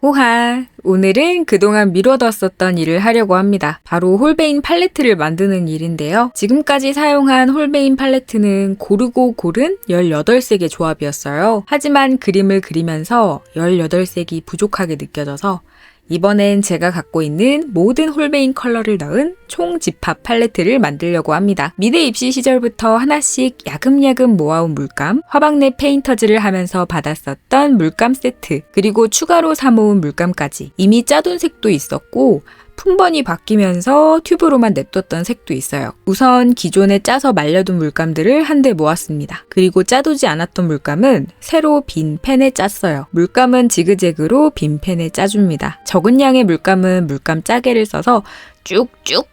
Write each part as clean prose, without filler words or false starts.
호하! 오늘은 그동안 미뤄뒀었던 일을 하려고 합니다. 바로 홀베인 팔레트를 만드는 일인데요. 지금까지 사용한 홀베인 팔레트는 고르고 고른 18색의 조합이었어요. 하지만 그림을 그리면서 18색이 부족하게 느껴져서 이번엔 제가 갖고 있는 모든 홀베인 컬러를 넣은 총 집합 팔레트를 만들려고 합니다. 미대 입시 시절부터 하나씩 야금야금 모아온 물감, 화방내 페인터즈를 하면서 받았었던 물감 세트, 그리고 추가로 사모은 물감까지 이미 짜둔 색도 있었고 품번이 바뀌면서 튜브로만 냅뒀던 색도 있어요. 우선 기존에 짜서 말려둔 물감들을 한데 모았습니다. 그리고 짜두지 않았던 물감은 새로 빈 펜에 짰어요. 물감은 지그재그로 빈 펜에 짜줍니다. 적은 양의 물감은 물감 짜개를 써서 쭉쭉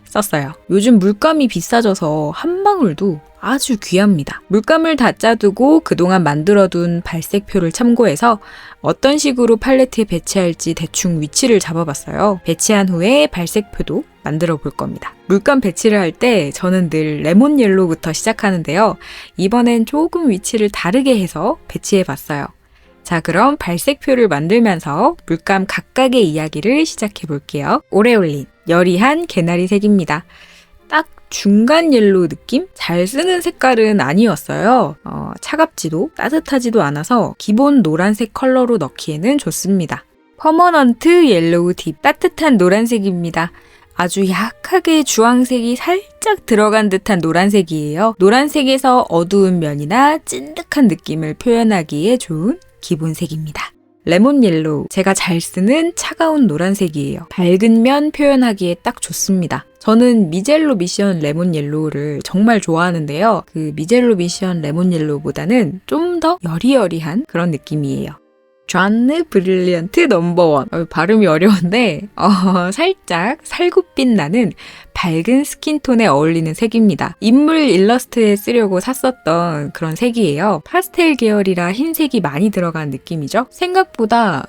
썼어요. 요즘 물감이 비싸져서 한 방울도 아주 귀합니다. 물감을 다 짜두고 그동안 만들어둔 발색표를 참고해서 어떤 식으로 팔레트에 배치할지 대충 위치를 잡아봤어요. 배치한 후에 발색표도 만들어 볼 겁니다. 물감 배치를 할 때 저는 늘 레몬 옐로우부터 시작하는데요. 이번엔 조금 위치를 다르게 해서 배치해 봤어요. 자, 그럼 발색표를 만들면서 물감 각각의 이야기를 시작해 볼게요. 오래 올린 여리한 개나리 색입니다. 딱 중간 옐로우 느낌? 잘 쓰는 색깔은 아니었어요. 차갑지도 따뜻하지도 않아서 기본 노란색 컬러로 넣기에는 좋습니다. 퍼머넌트 옐로우 딥, 따뜻한 노란색입니다. 아주 약하게 주황색이 살짝 들어간 듯한 노란색이에요. 노란색에서 어두운 면이나 찐득한 느낌을 표현하기에 좋은 기본색입니다. 레몬 옐로우, 제가 잘 쓰는 차가운 노란색이에요. 밝은 면 표현하기에 딱 좋습니다. 저는 미젤로 미션 레몬 옐로우를 정말 좋아하는데요. 그 미젤로 미션 레몬 옐로우보다는 좀 더 여리여리한 그런 느낌이에요. 존느 브릴리언트 넘버원. 발음이 어려운데 살짝 살구빛 나는 밝은 스킨톤에 어울리는 색입니다. 인물 일러스트에 쓰려고 샀었던 그런 색이에요. 파스텔 계열이라 흰색이 많이 들어간 느낌이죠. 생각보다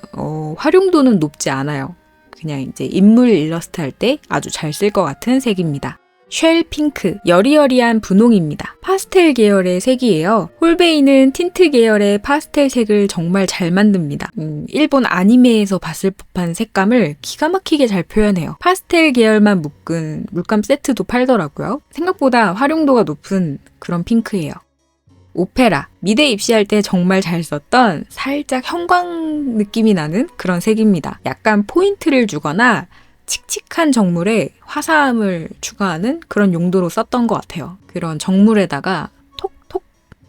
활용도는 높지 않아요. 그냥 이제 인물 일러스트 할 때 아주 잘 쓸 것 같은 색입니다. 쉘 핑크, 여리여리한 분홍입니다. 파스텔 계열의 색이에요. 홀베인은 틴트 계열의 파스텔 색을 정말 잘 만듭니다. 일본 아니메에서 봤을 법한 색감을 기가 막히게 잘 표현해요. 파스텔 계열만 묶은 물감 세트도 팔더라고요. 생각보다 활용도가 높은 그런 핑크예요. 오페라, 미대 입시할 때 정말 잘 썼던 살짝 형광 느낌이 나는 그런 색입니다. 약간 포인트를 주거나 칙칙한 정물에 화사함을 추가하는 그런 용도로 썼던 것 같아요. 그런 정물에다가 톡톡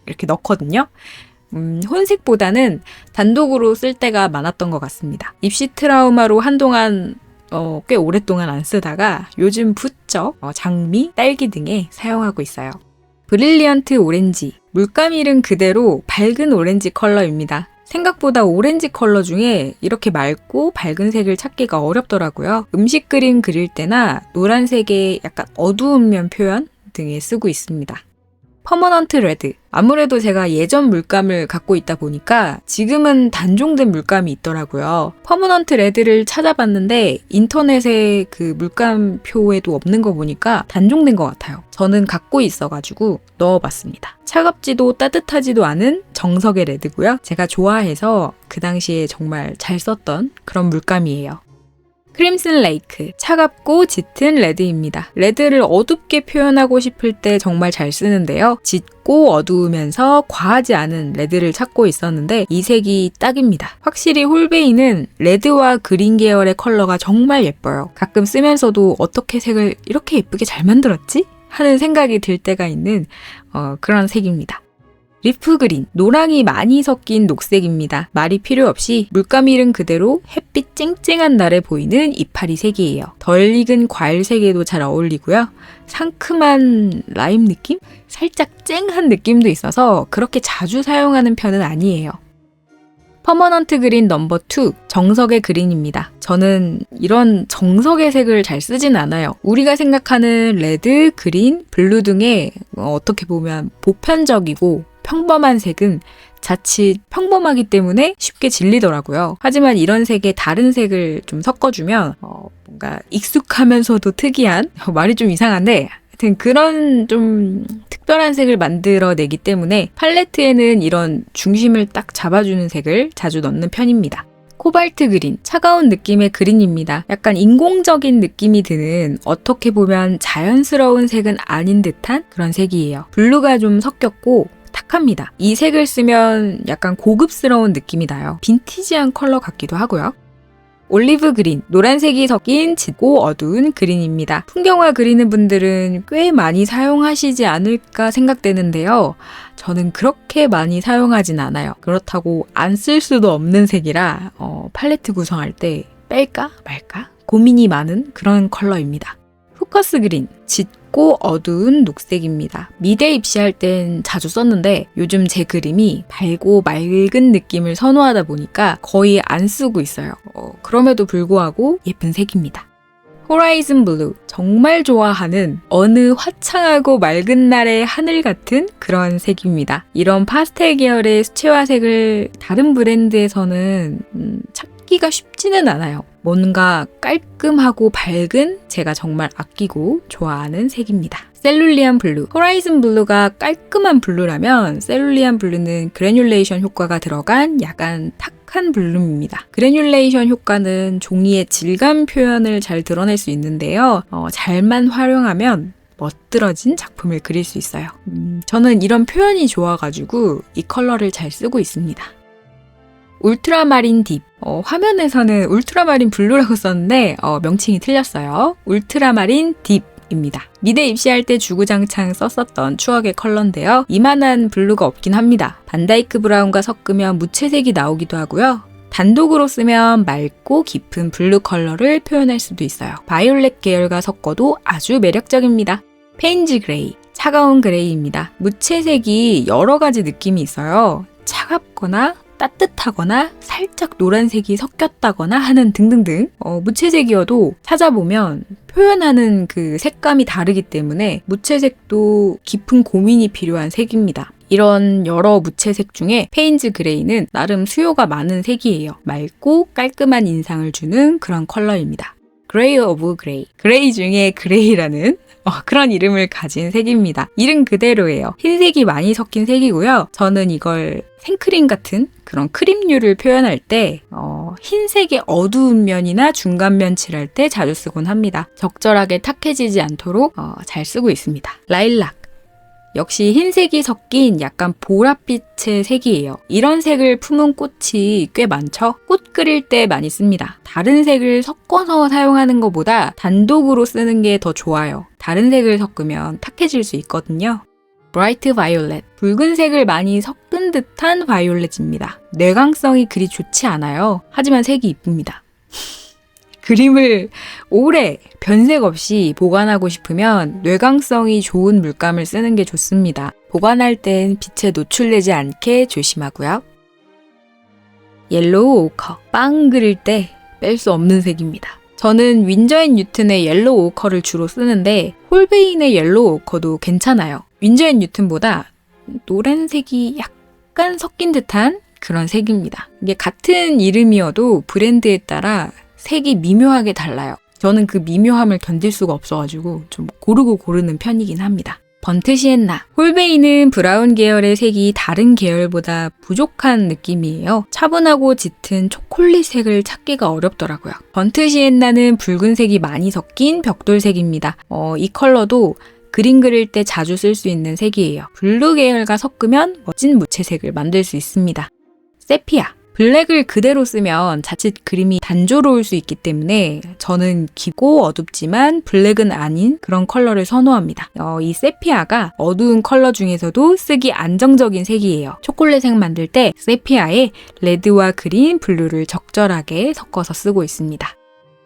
이렇게 넣거든요. 혼색보다는 단독으로 쓸 때가 많았던 것 같습니다. 입시 트라우마로 한동안 꽤 오랫동안 안 쓰다가 요즘 부쩍 장미, 딸기 등에 사용하고 있어요. 브릴리언트 오렌지, 물감일은 그대로 밝은 오렌지 컬러입니다. 생각보다 오렌지 컬러 중에 이렇게 맑고 밝은 색을 찾기가 어렵더라고요. 음식 그림 그릴 때나 노란색의 약간 어두운 면 표현 등에 쓰고 있습니다. 퍼머넌트 레드, 아무래도 제가 예전 물감을 갖고 있다 보니까 지금은 단종된 물감이 있더라고요. 퍼머넌트 레드를 찾아봤는데 인터넷에 그 물감표에도 없는 거 보니까 단종된 것 같아요. 저는 갖고 있어가지고 넣어봤습니다. 차갑지도 따뜻하지도 않은 정석의 레드고요. 제가 좋아해서 그 당시에 정말 잘 썼던 그런 물감이에요. 크림슨 레이크, 차갑고 짙은 레드입니다. 레드를 어둡게 표현하고 싶을 때 정말 잘 쓰는데요. 짙고 어두우면서 과하지 않은 레드를 찾고 있었는데 이 색이 딱입니다. 확실히 홀베인은 레드와 그린 계열의 컬러가 정말 예뻐요. 가끔 쓰면서도 어떻게 색을 이렇게 예쁘게 잘 만들었지? 하는 생각이 들 때가 있는 그런 색입니다. 리프 그린, 노랑이 많이 섞인 녹색입니다. 말이 필요 없이 물감일은 그대로 햇빛 쨍쨍한 날에 보이는 이파리 색이에요. 덜 익은 과일색에도 잘 어울리고요. 상큼한 라임 느낌? 살짝 쨍한 느낌도 있어서 그렇게 자주 사용하는 편은 아니에요. 퍼머넌트 그린 넘버 2, 정석의 그린입니다. 저는 이런 정석의 색을 잘 쓰진 않아요. 우리가 생각하는 레드, 그린, 블루 등의 어떻게 보면 보편적이고 평범한 색은 자칫 평범하기 때문에 쉽게 질리더라고요. 하지만 이런 색에 다른 색을 좀 섞어주면 뭔가 익숙하면서도 특이한, 말이 좀 이상한데 하여튼 그런 좀 특별한 색을 만들어내기 때문에 팔레트에는 이런 중심을 딱 잡아주는 색을 자주 넣는 편입니다. 코발트 그린, 차가운 느낌의 그린입니다. 약간 인공적인 느낌이 드는 어떻게 보면 자연스러운 색은 아닌 듯한 그런 색이에요. 블루가 좀 섞였고 탁합니다. 이 색을 쓰면 약간 고급스러운 느낌이 나요. 빈티지한 컬러 같기도 하고요. 올리브 그린, 노란색이 섞인 짙고 어두운 그린입니다. 풍경화 그리는 분들은 꽤 많이 사용하시지 않을까 생각되는데요. 저는 그렇게 많이 사용하진 않아요. 그렇다고 안 쓸 수도 없는 색이라 팔레트 구성할 때 뺄까 말까 고민이 많은 그런 컬러입니다. 포커스 그린, 짙고 어두운 녹색입니다. 미대 입시할 땐 자주 썼는데 요즘 제 그림이 밝고 맑은 느낌을 선호하다 보니까 거의 안 쓰고 있어요. 그럼에도 불구하고 예쁜 색입니다. 호라이즌 블루, 정말 좋아하는 어느 화창하고 맑은 날의 하늘 같은 그런 색입니다. 이런 파스텔 계열의 수채화색을 다른 브랜드에서는 찾기가 쉽지는 않아요. 뭔가 깔끔하고 밝은 제가 정말 아끼고 좋아하는 색입니다. 셀룰리안 블루. 호라이즌 블루가 깔끔한 블루라면 셀룰리안 블루는 그래뉼레이션 효과가 들어간 약간 탁한 블루입니다. 그래뉼레이션 효과는 종이의 질감 표현을 잘 드러낼 수 있는데요. 잘만 활용하면 멋들어진 작품을 그릴 수 있어요. 저는 이런 표현이 좋아가지고 이 컬러를 잘 쓰고 있습니다. 울트라마린 딥. 화면에서는 울트라마린 블루라고 썼는데 명칭이 틀렸어요. 울트라마린 딥입니다. 미대 입시할 때 주구장창 썼었던 추억의 컬러인데요. 이만한 블루가 없긴 합니다. 반다이크 브라운과 섞으면 무채색이 나오기도 하고요. 단독으로 쓰면 맑고 깊은 블루 컬러를 표현할 수도 있어요. 바이올렛 계열과 섞어도 아주 매력적입니다. 페인지 그레이. 차가운 그레이입니다. 무채색이 여러 가지 느낌이 있어요. 차갑거나 따뜻하거나 살짝 노란색이 섞였다거나 하는 등등등. 무채색이어도 찾아보면 표현하는 그 색감이 다르기 때문에 무채색도 깊은 고민이 필요한 색입니다. 이런 여러 무채색 중에 페인즈 그레이는 나름 수요가 많은 색이에요. 맑고 깔끔한 인상을 주는 그런 컬러입니다. 그레이 오브 그레이. 그레이 중에 그레이라는 그런 이름을 가진 색입니다. 이름 그대로예요. 흰색이 많이 섞인 색이고요. 저는 이걸 생크림 같은 그런 크림류를 표현할 때 흰색의 어두운 면이나 중간면 칠할 때 자주 쓰곤 합니다. 적절하게 탁해지지 않도록 잘 쓰고 있습니다. 라일락. 역시 흰색이 섞인 약간 보랏빛의 색이에요. 이런 색을 품은 꽃이 꽤 많죠? 꽃 그릴 때 많이 씁니다. 다른 색을 섞어서 사용하는 것보다 단독으로 쓰는 게 더 좋아요. 다른 색을 섞으면 탁해질 수 있거든요. 브라이트 바이올렛. 붉은색을 많이 섞은 듯한 바이올렛입니다. 내광성이 그리 좋지 않아요. 하지만 색이 이쁩니다. 그림을 오래 변색 없이 보관하고 싶으면 뇌광성이 좋은 물감을 쓰는 게 좋습니다. 보관할 땐 빛에 노출되지 않게 조심하고요. 옐로우 오커. 빵 그릴 때 뺄 수 없는 색입니다. 저는 윈저 앤 뉴튼의 옐로우 오커를 주로 쓰는데 홀베인의 옐로우 오커도 괜찮아요. 윈저 앤 뉴튼보다 노란색이 약간 섞인 듯한 그런 색입니다. 이게 같은 이름이어도 브랜드에 따라 색이 미묘하게 달라요. 저는 그 미묘함을 견딜 수가 없어가지고 좀 고르고 고르는 편이긴 합니다. 번트 시엔나. 홀베인은 브라운 계열의 색이 다른 계열보다 부족한 느낌이에요. 차분하고 짙은 초콜릿색을 찾기가 어렵더라고요. 번트 시엔나는 붉은색이 많이 섞인 벽돌색입니다. 이 컬러도 그림 그릴 때 자주 쓸 수 있는 색이에요. 블루 계열과 섞으면 멋진 무채색을 만들 수 있습니다. 세피아. 블랙을 그대로 쓰면 자칫 그림이 단조로울 수 있기 때문에 저는 깊고 어둡지만 블랙은 아닌 그런 컬러를 선호합니다. 이 세피아가 어두운 컬러 중에서도 쓰기 안정적인 색이에요. 초콜릿색 만들 때 세피아에 레드와 그린, 블루를 적절하게 섞어서 쓰고 있습니다.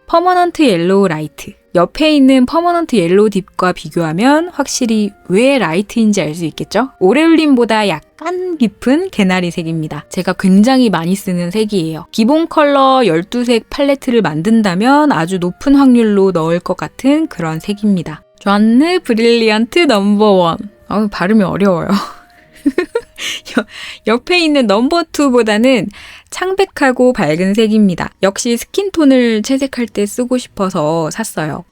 퍼머넌트 옐로우 라이트. 옆에 있는 퍼머넌트 옐로우 딥과 비교하면 확실히 왜 라이트인지 알 수 있겠죠? 오레올린보다 약간 깊은 개나리 색입니다. 제가 굉장히 많이 쓰는 색이에요. 기본 컬러 12색 팔레트를 만든다면 아주 높은 확률로 넣을 것 같은 그런 색입니다. 존느 브릴리언트 넘버 1. 발음이 어려워요. 옆에 있는 넘버 2보다는 창백하고 밝은 색입니다. 역시 스킨톤을 채색할 때 쓰고 싶어서 샀어요.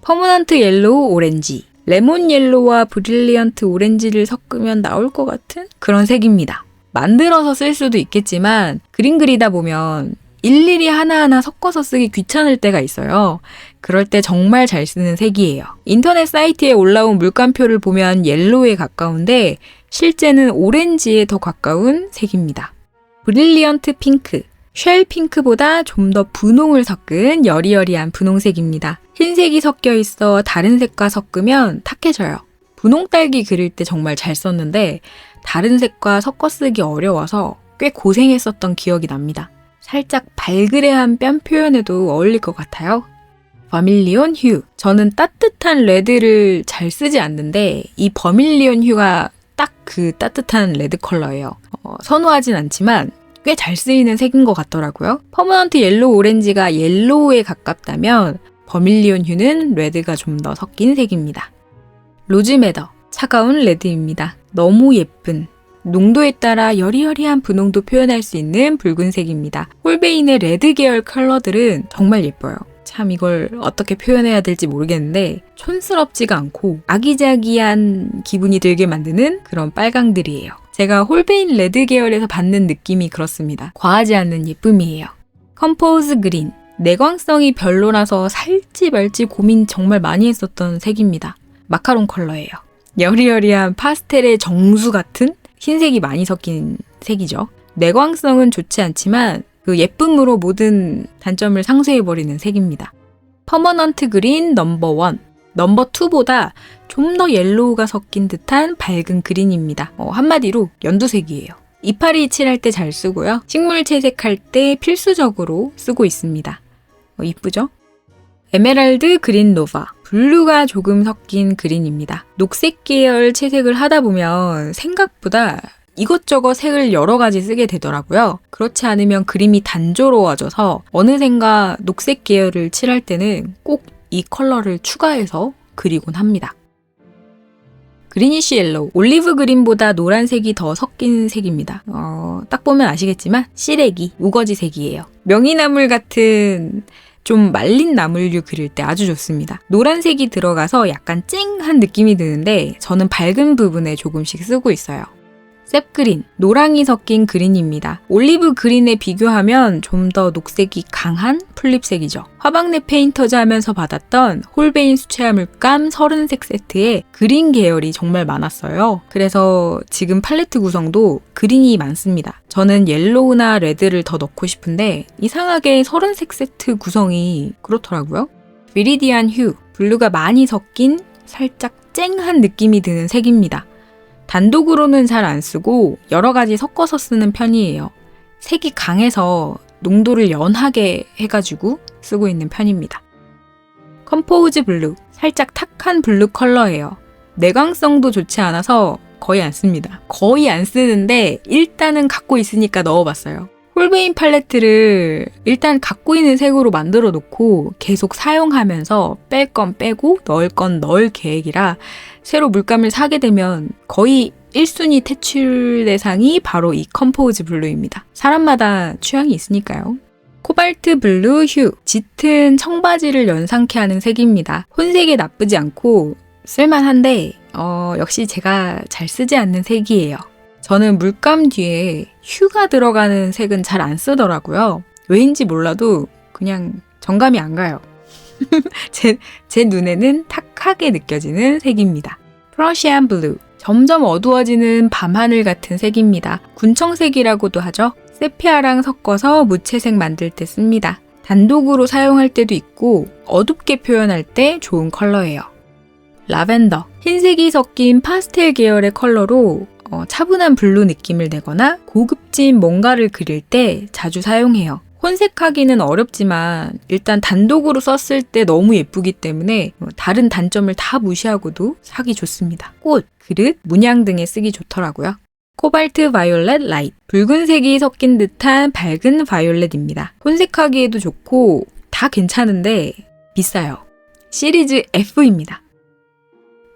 퍼머넌트 옐로우 오렌지. 레몬 옐로우와 브릴리언트 오렌지를 섞으면 나올 것 같은 그런 색입니다. 만들어서 쓸 수도 있겠지만 그림 그리다 보면 일일이 하나하나 섞어서 쓰기 귀찮을 때가 있어요. 그럴 때 정말 잘 쓰는 색이에요. 인터넷 사이트에 올라온 물감표를 보면 옐로우에 가까운데 실제는 오렌지에 더 가까운 색입니다. 브릴리언트 핑크. 쉘 핑크보다 좀 더 분홍을 섞은 여리여리한 분홍색입니다. 흰색이 섞여 있어 다른 색과 섞으면 탁해져요. 분홍 딸기 그릴 때 정말 잘 썼는데 다른 색과 섞어 쓰기 어려워서 꽤 고생했었던 기억이 납니다. 살짝 발그레한 뺨 표현에도 어울릴 것 같아요. 버밀리온 휴. 저는 따뜻한 레드를 잘 쓰지 않는데 이 버밀리온 휴가 딱 그 따뜻한 레드 컬러예요. 선호하진 않지만 꽤 잘 쓰이는 색인 것 같더라고요. 퍼머넌트 옐로우 오렌지가 옐로우에 가깝다면 버밀리온 휴는 레드가 좀 더 섞인 색입니다. 로즈메더. 차가운 레드입니다. 너무 예쁜, 농도에 따라 여리여리한 분홍도 표현할 수 있는 붉은색입니다. 홀베인의 레드 계열 컬러들은 정말 예뻐요. 참 이걸 어떻게 표현해야 될지 모르겠는데 촌스럽지가 않고 아기자기한 기분이 들게 만드는 그런 빨강들이에요. 제가 홀베인 레드 계열에서 받는 느낌이 그렇습니다. 과하지 않는 예쁨이에요. 컴포즈 그린. 내광성이 별로라서 살지 말지 고민 정말 많이 했었던 색입니다. 마카롱 컬러예요. 여리여리한 파스텔의 정수 같은 흰색이 많이 섞인 색이죠. 내광성은 좋지 않지만 그 예쁨으로 모든 단점을 상쇄해버리는 색입니다. 퍼머넌트 그린 넘버 1. 넘버 2보다 좀 더 옐로우가 섞인 듯한 밝은 그린입니다. 한마디로 연두색이에요. 이파리 칠할 때 잘 쓰고요. 식물 채색할 때 필수적으로 쓰고 있습니다. 이쁘죠? 에메랄드 그린 노바. 블루가 조금 섞인 그린입니다. 녹색 계열 채색을 하다 보면 생각보다 이것저것 색을 여러 가지 쓰게 되더라고요. 그렇지 않으면 그림이 단조로워져서 어느샌가 녹색 계열을 칠할 때는 꼭 이 컬러를 추가해서 그리곤 합니다. 그리니쉬 옐로우. 올리브 그린보다 노란색이 더 섞인 색입니다. 딱 보면 아시겠지만 시래기, 우거지 색이에요. 명이나물 같은 좀 말린 나물류 그릴 때 아주 좋습니다. 노란색이 들어가서 약간 쨍한 느낌이 드는데 저는 밝은 부분에 조금씩 쓰고 있어요. 셉그린, 노랑이 섞인 그린입니다. 올리브 그린에 비교하면 좀 더 녹색이 강한 풀립색이죠. 화방내 페인터즈 하면서 받았던 홀베인 수채화 물감 30색 세트에 그린 계열이 정말 많았어요. 그래서 지금 팔레트 구성도 그린이 많습니다. 저는 옐로우나 레드를 더 넣고 싶은데 이상하게 30색 세트 구성이 그렇더라고요. 비리디안 휴, 블루가 많이 섞인 살짝 쨍한 느낌이 드는 색입니다. 단독으로는 잘 안 쓰고 여러 가지 섞어서 쓰는 편이에요. 색이 강해서 농도를 연하게 해가지고 쓰고 있는 편입니다. 컴포즈 블루, 살짝 탁한 블루 컬러예요. 내광성도 좋지 않아서 거의 안 씁니다. 거의 안 쓰는데 일단은 갖고 있으니까 넣어봤어요. 홀베인 팔레트를 일단 갖고 있는 색으로 만들어 놓고 계속 사용하면서 뺄 건 빼고 넣을 건 넣을 계획이라 새로 물감을 사게 되면 거의 1순위 퇴출 대상이 바로 이 컴포즈 블루입니다. 사람마다 취향이 있으니까요. 코발트 블루 휴, 짙은 청바지를 연상케 하는 색입니다. 혼색이 나쁘지 않고 쓸만한데 역시 제가 잘 쓰지 않는 색이에요. 저는 물감 뒤에 휴가 들어가는 색은 잘 안 쓰더라고요. 왜인지 몰라도 그냥 정감이 안 가요. 제 눈에는 탁하게 느껴지는 색입니다. 프러시안 블루. 점점 어두워지는 밤하늘 같은 색입니다. 군청색이라고도 하죠. 세피아랑 섞어서 무채색 만들 때 씁니다. 단독으로 사용할 때도 있고 어둡게 표현할 때 좋은 컬러예요. 라벤더. 흰색이 섞인 파스텔 계열의 컬러로 차분한 블루 느낌을 내거나 고급진 뭔가를 그릴 때 자주 사용해요. 혼색하기는 어렵지만 일단 단독으로 썼을 때 너무 예쁘기 때문에 다른 단점을 다 무시하고도 사기 좋습니다. 꽃, 그릇, 문양 등에 쓰기 좋더라고요. 코발트 바이올렛 라이트. 붉은색이 섞인 듯한 밝은 바이올렛입니다. 혼색하기에도 좋고 다 괜찮은데 비싸요. 시리즈 F입니다.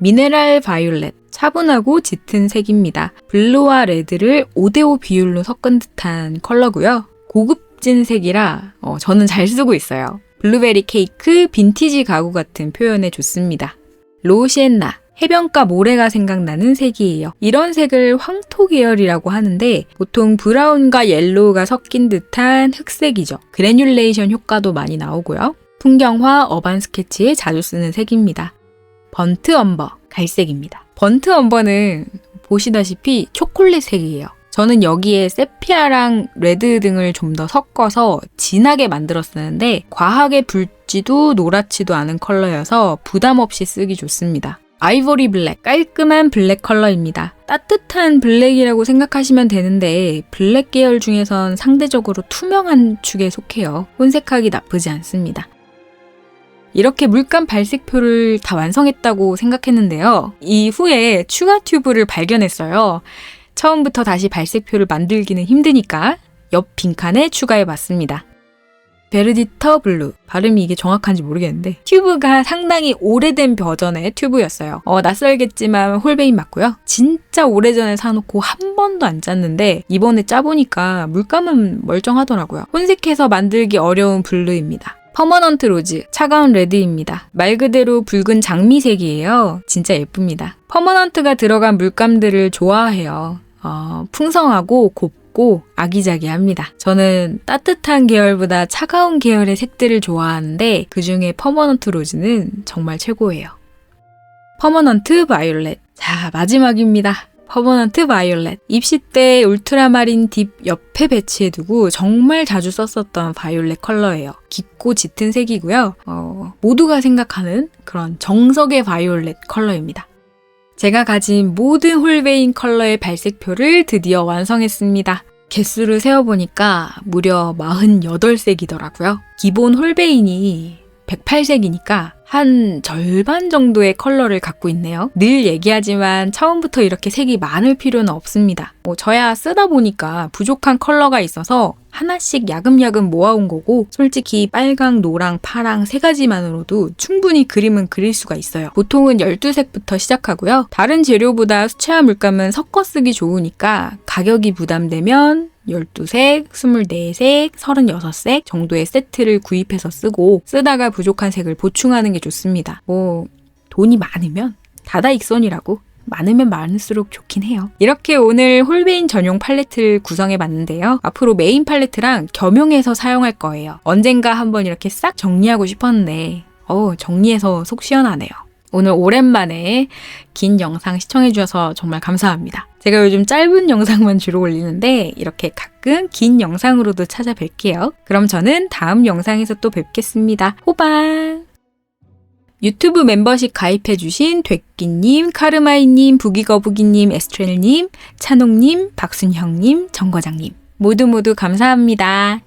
미네랄 바이올렛. 차분하고 짙은 색입니다. 블루와 레드를 5대5 비율로 섞은 듯한 컬러고요. 고급진 색이라 저는 잘 쓰고 있어요. 블루베리 케이크, 빈티지 가구 같은 표현에 좋습니다. 로시엔나. 해변가 모래가 생각나는 색이에요. 이런 색을 황토 계열이라고 하는데 보통 브라운과 옐로우가 섞인 듯한 흑색이죠. 그래듈레이션 효과도 많이 나오고요. 풍경화, 어반 스케치에 자주 쓰는 색입니다. 번트 엄버, 갈색입니다. 번트 엄버는 보시다시피 초콜릿색이에요. 저는 여기에 세피아랑 레드 등을 좀 더 섞어서 진하게 만들었었는데 과하게 붉지도 노랗지도 않은 컬러여서 부담 없이 쓰기 좋습니다. 아이보리 블랙, 깔끔한 블랙 컬러입니다. 따뜻한 블랙이라고 생각하시면 되는데 블랙 계열 중에선 상대적으로 투명한 축에 속해요. 혼색하기 나쁘지 않습니다. 이렇게 물감 발색표를 다 완성했다고 생각했는데요. 이후에 추가 튜브를 발견했어요. 처음부터 다시 발색표를 만들기는 힘드니까 옆 빈칸에 추가해봤습니다. 베르디터 블루, 발음이 이게 정확한지 모르겠는데 튜브가 상당히 오래된 버전의 튜브였어요. 낯설겠지만 홀베인 맞고요. 진짜 오래전에 사놓고 한 번도 안 짰는데 이번에 짜보니까 물감은 멀쩡하더라고요. 혼색해서 만들기 어려운 블루입니다. 퍼머넌트 로즈, 차가운 레드입니다. 말 그대로 붉은 장미색이에요. 진짜 예쁩니다. 퍼머넌트가 들어간 물감들을 좋아해요. 풍성하고 곱고 아기자기합니다. 저는 따뜻한 계열보다 차가운 계열의 색들을 좋아하는데 그중에 퍼머넌트 로즈는 정말 최고예요. 퍼머넌트 바이올렛. 자, 마지막입니다. 퍼머넌트 바이올렛. 입시 때 울트라마린 딥 옆에 배치해두고 정말 자주 썼었던 바이올렛 컬러예요. 깊고 짙은 색이고요. 모두가 생각하는 그런 정석의 바이올렛 컬러입니다. 제가 가진 모든 홀베인 컬러의 발색표를 드디어 완성했습니다. 개수를 세어보니까 무려 48색이더라고요. 기본 홀베인이 108색이니까 한 절반 정도의 컬러를 갖고 있네요. 늘 얘기하지만 처음부터 이렇게 색이 많을 필요는 없습니다. 저야 쓰다 보니까 부족한 컬러가 있어서 하나씩 야금야금 모아온 거고 솔직히 빨강, 노랑, 파랑 세 가지만으로도 충분히 그림은 그릴 수가 있어요. 보통은 12색부터 시작하고요. 다른 재료보다 수채화 물감은 섞어 쓰기 좋으니까 가격이 부담되면 12색, 24색, 36색 정도의 세트를 구입해서 쓰고 쓰다가 부족한 색을 보충하는 게 좋습니다. 돈이 많으면 다다익선이라고. 많으면 많을수록 좋긴 해요. 이렇게 오늘 홀베인 전용 팔레트를 구성해봤는데요. 앞으로 메인 팔레트랑 겸용해서 사용할 거예요. 언젠가 한번 이렇게 싹 정리하고 싶었는데 정리해서 속 시원하네요. 오늘 오랜만에 긴 영상 시청해주셔서 정말 감사합니다. 제가 요즘 짧은 영상만 주로 올리는데 이렇게 가끔 긴 영상으로도 찾아뵐게요. 그럼 저는 다음 영상에서 또 뵙겠습니다. 호방! 유튜브 멤버십 가입해주신 되끼님, 카르마이님, 부기거부기님, 에스트렐님, 찬옥님, 박순형님, 정과장님 모두 감사합니다.